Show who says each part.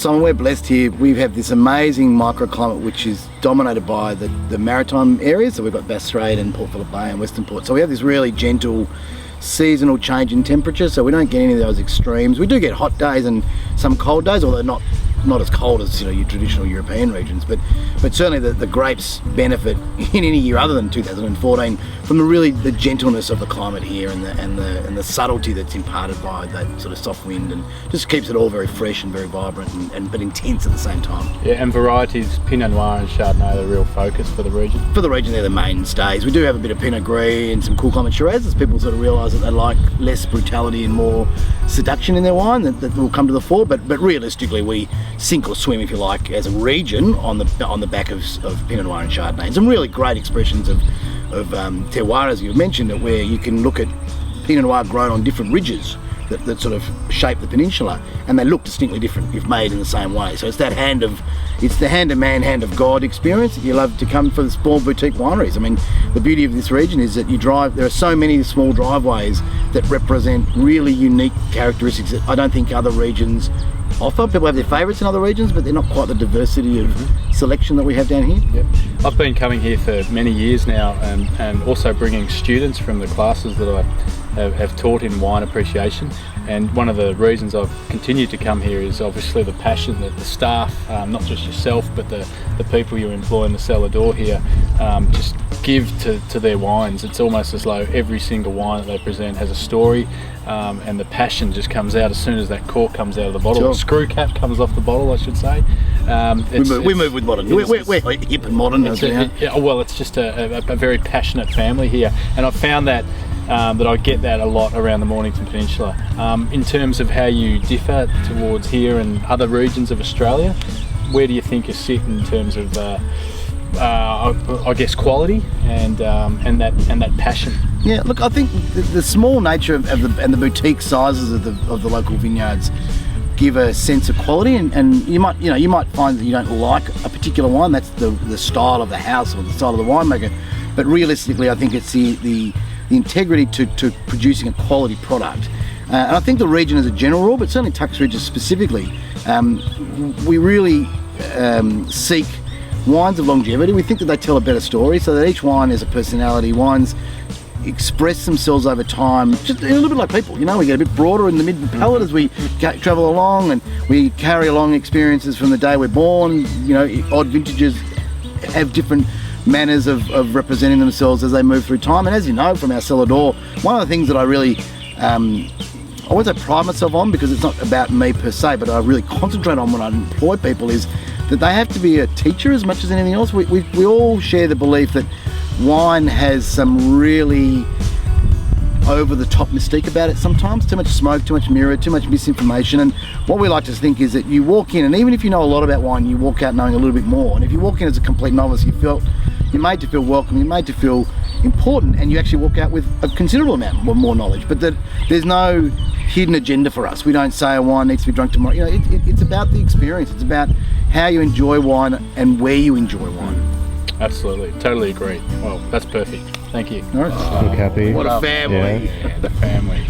Speaker 1: Simon, we're blessed here. We have this amazing microclimate which is dominated by the maritime areas. So we've got Bass Strait and Port Phillip Bay and Western Port. So we have this really gentle seasonal change in temperature, so we don't get any of those extremes. We do get hot days and some cold days, although not as cold as your traditional European regions, but certainly the grapes benefit in any year other than 2014 from the gentleness of the climate here and the subtlety that's imparted by that sort of soft wind, and just keeps it all very fresh and very vibrant but intense at the same time.
Speaker 2: Yeah, and varieties, Pinot Noir and Chardonnay are the real focus for the region.
Speaker 1: For the region, they're the mainstays. We do have a bit of Pinot Gris and some cool climate Shiraz as people sort of realise that they like less brutality and more seduction in their wine that will come to the fore. But realistically, we sink or swim, if you like, as a region on the back of Pinot Noir and Chardonnay. And some really great expressions of terroir, as you mentioned, where you can look at Pinot Noir grown on different ridges that sort of shape the peninsula, and they look distinctly different if made in the same way. So it's the hand of man, hand of God experience that you love to come for the small boutique wineries. I mean, the beauty of this region is that there are so many small driveways that represent really unique characteristics that I don't think other regions offer. People have their favourites in other regions, but they're not quite the diversity of selection that we have down here.
Speaker 2: Yep. I've been coming here for many years now, and also bringing students from the classes that I have taught in wine appreciation. And one of the reasons I've continued to come here is obviously the passion that the staff, not just yourself, but the people you employ in the cellar door here, just give to their wines. It's almost as though every single wine that they present has a story, and the passion just comes out as soon as that cork comes out of the bottle.
Speaker 1: Sure.
Speaker 2: The screw cap comes off the bottle, I should say.
Speaker 1: We move with modern. We're hip and modern.
Speaker 2: It's just a very passionate family here, and I've found that I get that a lot around the Mornington Peninsula. In terms of how you differ towards here and other regions of Australia, where do you think you sit in terms of I guess quality and that passion?
Speaker 1: Yeah, look, I think the small nature of the boutique sizes of the local vineyards give a sense of quality, and you might find that you don't like a particular wine. That's the style of the house or the style of the winemaker. But realistically, I think it's the integrity to producing a quality product. And I think the region as a general rule, but certainly Tucks Ridges specifically, we really seek wines of longevity. We think that they tell a better story, so that each wine has a personality. Wines express themselves over time, just a little bit like people. We get a bit broader in the mid-palate as we travel along, and we carry along experiences from the day we're born. Odd vintages have different manners of representing themselves as they move through time. And as you know from our cellar door, one of the things that I really I won't say pride myself on, because it's not about me per se, but I really concentrate on when I employ people, is that they have to be a teacher as much as anything else. We all share the belief that wine has some really over-the-top mystique about it sometimes. Too much smoke, too much mirror, too much misinformation. And what we like to think is that you walk in, and even if you know a lot about wine, you walk out knowing a little bit more. And if you walk in as a complete novice, you're made to feel welcome, you're made to feel important, and you actually walk out with a considerable amount more knowledge. But that there's no hidden agenda for us. We don't say a wine needs to be drunk tomorrow. It's about the experience. It's about how you enjoy wine and where you enjoy wine.
Speaker 2: Absolutely, totally agree. Well, that's perfect. Thank you.
Speaker 1: All right.
Speaker 3: Look happy.
Speaker 1: What a family.
Speaker 2: Yeah, the family.